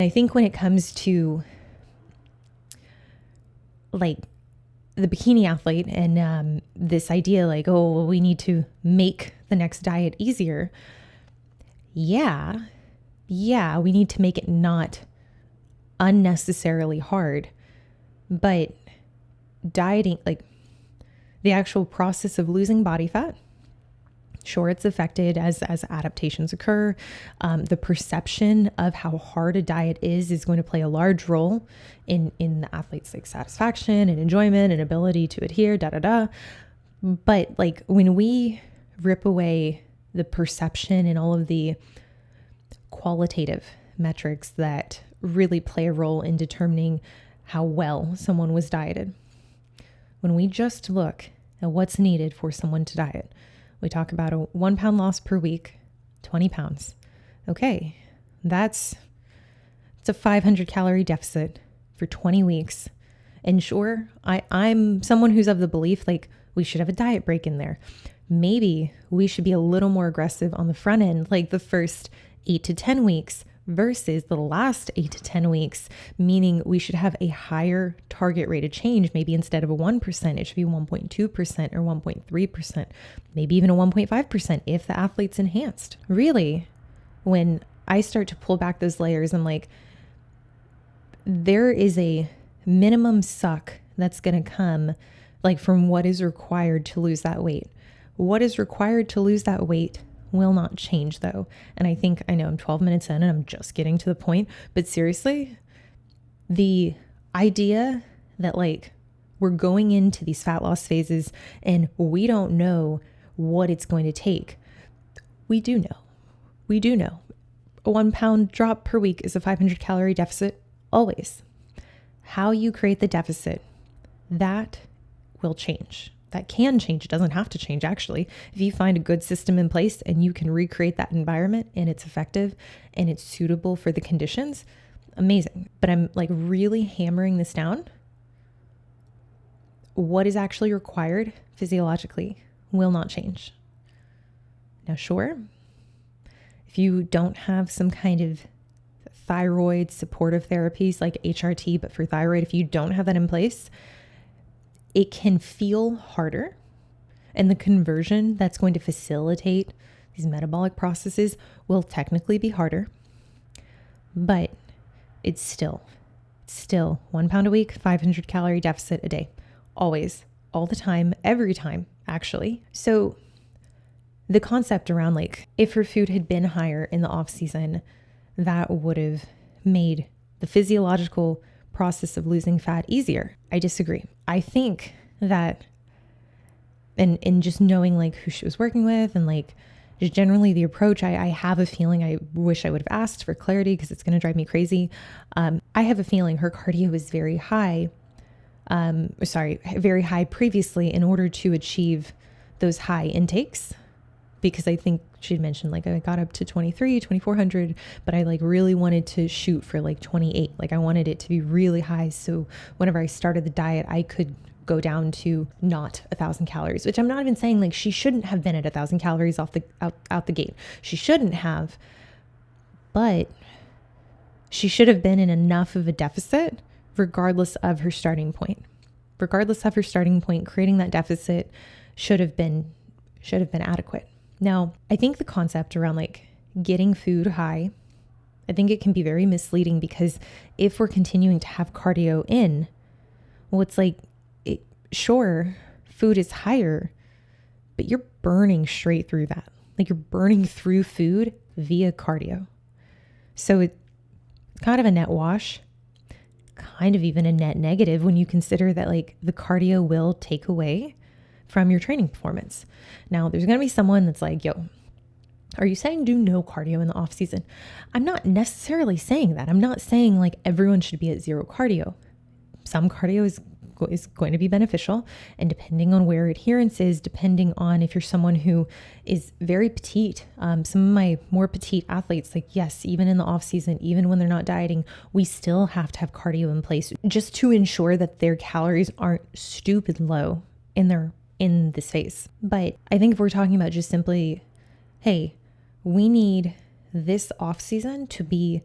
I think when it comes to like the bikini athlete and this idea like, oh, well, we need to make the next diet easier. Yeah, we need to make it not unnecessarily hard. But dieting, like the actual process of losing body fat, sure, it's affected as adaptations occur. The perception of how hard a diet is going to play a large role in the athlete's like satisfaction and enjoyment and ability to adhere, But like when we rip away the perception and all of the qualitative metrics that really play a role in determining how well someone was dieted, when we just look at what's needed for someone to diet, we talk about a 1 pound loss per week, 20 pounds. Okay, it's a 500 calorie deficit for 20 weeks. And sure, I'm someone who's of the belief like we should have a diet break in there. Maybe we should be a little more aggressive on the front end, like the first 8 to 10 weeks versus the last 8 to 10 weeks, meaning we should have a higher target rate of change. Maybe instead of a 1%, it should be 1.2% or 1.3%, maybe even a 1.5% if the athlete's enhanced. Really, when I start to pull back those layers, I'm like, there is a minimum suck that's going to come like from what is required to lose that weight. What is required to lose that weight will not change though. And I know I'm 12 minutes in and I'm just getting to the point, but seriously, the idea that like we're going into these fat loss phases and we don't know what it's going to take. We do know. A 1 pound drop per week is a 500 calorie deficit always. How you create the deficit, that will change. That can change. It doesn't have to change, actually. If you find a good system in place and you can recreate that environment and it's effective and it's suitable for the conditions, amazing. But I'm like really hammering this down. What is actually required physiologically will not change. Now, sure, if you don't have some kind of thyroid supportive therapies like HRT, but for thyroid, if you don't have that in place, it can feel harder, and the conversion that's going to facilitate these metabolic processes will technically be harder, but it's still 1 pound a week, 500 calorie deficit a day, always, all the time, every time, actually. So the concept around like if her food had been higher in the off season, that would have made the physiological process of losing fat easier. I disagree. I think that, and just knowing like who she was working with and like just generally the approach, I have a feeling, I wish I would have asked for clarity because it's going to drive me crazy. I have a feeling her cardio was very high, very high previously in order to achieve those high intakes. Because I think she'd mentioned like I got up to 2,400, but I like really wanted to shoot for like 28. Like I wanted it to be really high. So whenever I started the diet, I could go down to not 1,000 calories, which I'm not even saying like she shouldn't have been at 1,000 calories out the gate. She shouldn't have, but she should have been in enough of a deficit regardless of her starting point. Creating that deficit should have been adequate. Now, I think the concept around like getting food high, I think it can be very misleading because if we're continuing to have cardio in, well, it's like, sure, food is higher, but you're burning straight through that. Like you're burning through food via cardio. So it's kind of a net wash, kind of even a net negative when you consider that like the cardio will take away from your training performance. Now, there's going to be someone that's like, yo, are you saying do no cardio in the off season? I'm not necessarily saying that. I'm not saying like everyone should be at zero cardio. Some cardio is going to be beneficial. And depending on where adherence is, depending on if you're someone who is very petite, some of my more petite athletes, like yes, even in the off season, even when they're not dieting, we still have to have cardio in place just to ensure that their calories aren't stupid low in this phase. But I think if we're talking about just simply, hey, we need this off season to be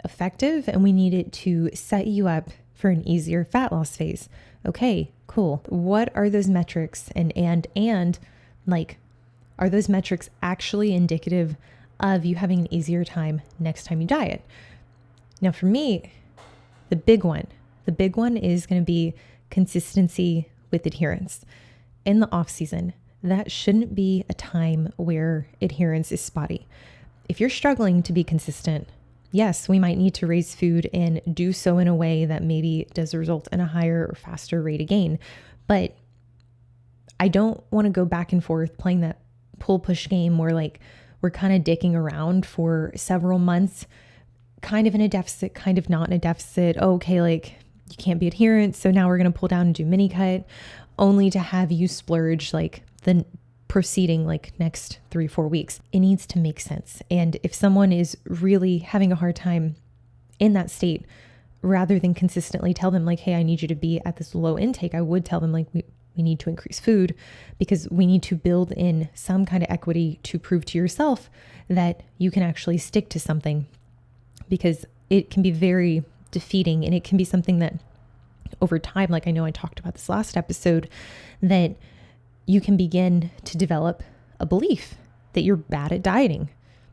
effective and we need it to set you up for an easier fat loss phase. Okay, cool. What are those metrics? And like, are those metrics actually indicative of you having an easier time next time you diet? Now for me, the big one is going to be consistency with adherence. In the off season, that shouldn't be a time where adherence is spotty. If you're struggling to be consistent, yes, we might need to raise food and do so in a way that maybe does result in a higher or faster rate of gain. But I don't want to go back and forth playing that pull-push game where like we're kind of dicking around for several months, kind of in a deficit, kind of not in a deficit. Oh, okay, like you can't be adherent, so now we're going to pull down and do mini cut, only to have you splurge like the proceeding like next 3-4 weeks. It needs to make sense. And if someone is really having a hard time in that state, rather than consistently tell them like, hey, I need you to be at this low intake, I would tell them like, we need to increase food because we need to build in some kind of equity to prove to yourself that you can actually stick to something, because it can be very defeating and it can be something that over time, like I know I talked about this last episode, that you can begin to develop a belief that you're bad at dieting,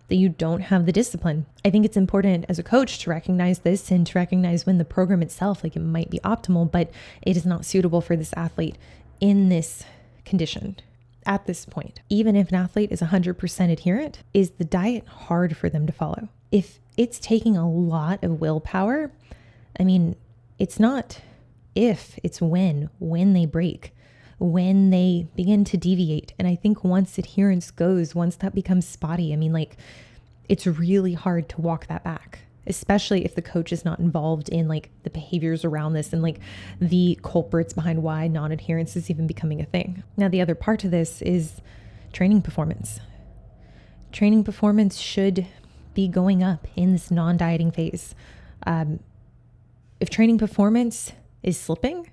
that you don't have the discipline. I think it's important as a coach to recognize this and to recognize when the program itself, like it might be optimal, but it is not suitable for this athlete in this condition at this point. Even if an athlete is 100% adherent, is the diet hard for them to follow? If it's taking a lot of willpower, I mean, it's not if, it's when they break, when they begin to deviate. And I think once adherence goes, once that becomes spotty, I mean, like it's really hard to walk that back, especially if the coach is not involved in like the behaviors around this and like the culprits behind why non-adherence is even becoming a thing. Now, the other part of this is training performance. Training performance should be going up in this non-dieting phase. If training performance is slipping,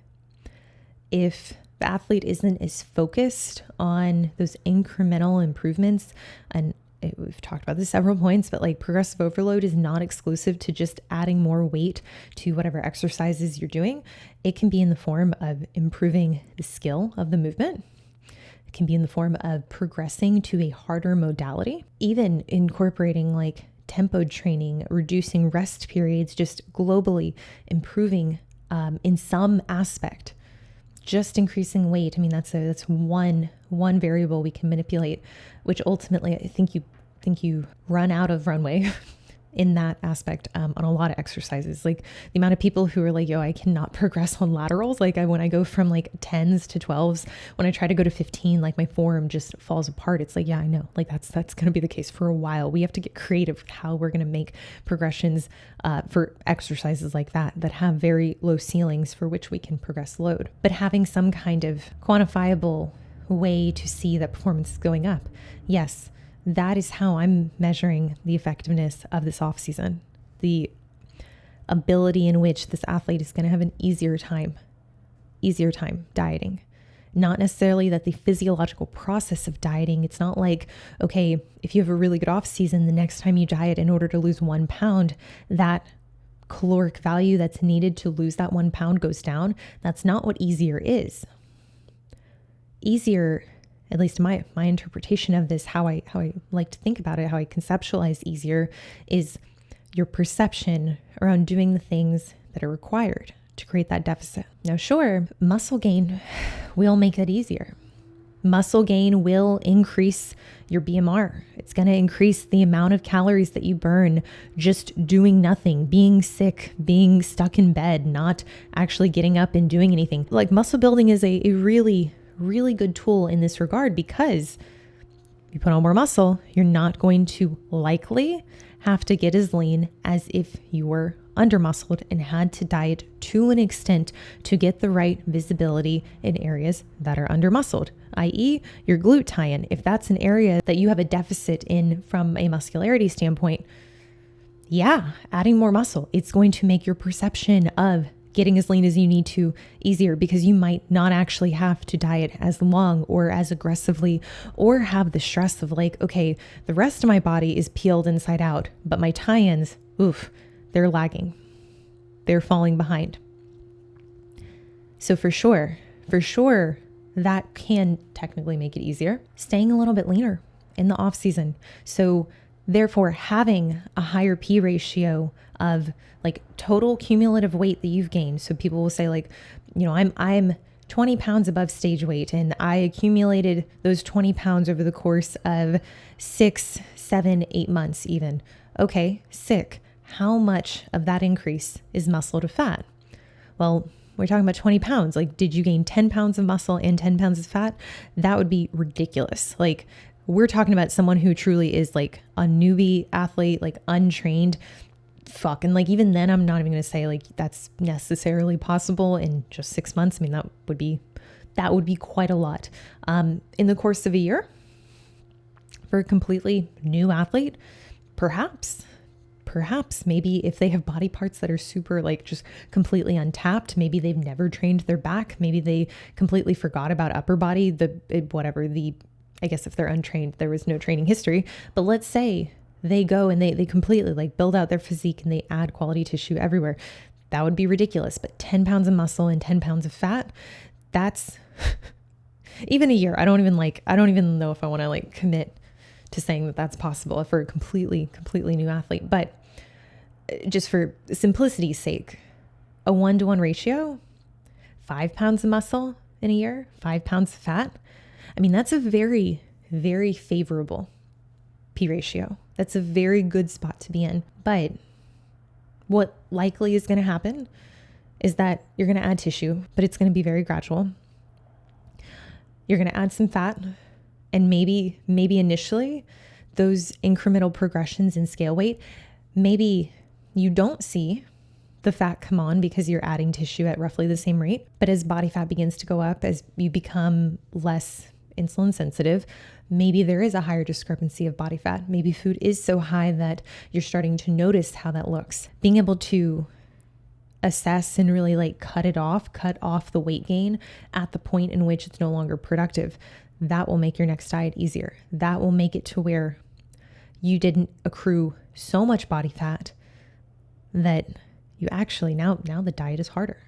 if the athlete isn't as focused on those incremental improvements, and we've talked about this several points, but like progressive overload is not exclusive to just adding more weight to whatever exercises you're doing. It can be in the form of improving the skill of the movement. It can be in the form of progressing to a harder modality, even incorporating like tempo training, reducing rest periods, just globally improving in some aspect. Just increasing weight. I mean, that's one variable we can manipulate, which ultimately I think you run out of runway in that aspect on a lot of exercises. Like the amount of people who are like, yo, I cannot progress on laterals. Like when I go from like 10s to 12s, when I try to go to 15, like my form just falls apart. It's like, yeah, I know, like that's going to be the case for a while. We have to get creative with how we're going to make progressions for exercises like that have very low ceilings for which we can progress load. But having some kind of quantifiable way to see that performance is going up. Yes, that is how I'm measuring the effectiveness of this off season, the ability in which this athlete is going to have an easier time dieting. Not necessarily that the physiological process of dieting, it's not like, okay, if you have a really good off season, the next time you diet in order to lose 1 pound, that caloric value that's needed to lose that 1 pound goes down. That's not what easier is. Easier, at least my interpretation of this, how I like to think about it, how I conceptualize easier, is your perception around doing the things that are required to create that deficit. Now, sure, muscle gain will make that easier. Muscle gain will increase your BMR. It's going to increase the amount of calories that you burn just doing nothing, being sick, being stuck in bed, not actually getting up and doing anything. Like muscle building is a really good tool in this regard, because you put on more muscle, you're not going to likely have to get as lean as if you were under-muscled and had to diet to an extent to get the right visibility in areas that are under-muscled, i.e. your glute tie-in. If that's an area that you have a deficit in from a muscularity standpoint, yeah, adding more muscle, it's going to make your perception of getting as lean as you need to easier, because you might not actually have to diet as long or as aggressively, or have the stress of like, okay, the rest of my body is peeled inside out, but my tie-ins, they're lagging. They're falling behind. So for sure, that can technically make it easier. Staying a little bit leaner in the off season. So therefore, having a higher P ratio of like total cumulative weight that you've gained. So people will say like, I'm 20 pounds above stage weight and I accumulated those 20 pounds over the course of 6, 7, 8 months even. Okay, sick. How much of that increase is muscle to fat? Well, we're talking about 20 pounds. Like, did you gain 10 pounds of muscle and 10 pounds of fat? That would be ridiculous. Like, we're talking about someone who truly is like a newbie athlete, like untrained. Fuck. And like, even then, I'm not even going to say like that's necessarily possible in just 6 months. I mean, that would be quite a lot. In the course of a year for a completely new athlete, perhaps maybe if they have body parts that are super like just completely untapped, maybe they've never trained their back. Maybe they completely forgot about upper body, I guess if they're untrained, there was no training history, but let's say they go and they completely like build out their physique and they add quality tissue everywhere. That would be ridiculous. But 10 pounds of muscle and 10 pounds of fat, that's even a year. I don't even know if I want to like commit to saying that that's possible for a completely new athlete. But just for simplicity's sake, a 1-to-1 ratio, 5 pounds of muscle in a year, 5 pounds of fat. I mean, that's a very, very favorable P ratio. That's a very good spot to be in. But what likely is going to happen is that you're going to add tissue, but it's going to be very gradual. You're going to add some fat, and maybe initially those incremental progressions in scale weight, maybe you don't see the fat come on because you're adding tissue at roughly the same rate. But as body fat begins to go up, as you become less insulin sensitive, maybe there is a higher discrepancy of body fat. Maybe food is so high that you're starting to notice how that looks. Being able to assess and really like cut off the weight gain at the point in which it's no longer productive, that will make your next diet easier. That will make it to where you didn't accrue so much body fat that you actually now the diet is harder.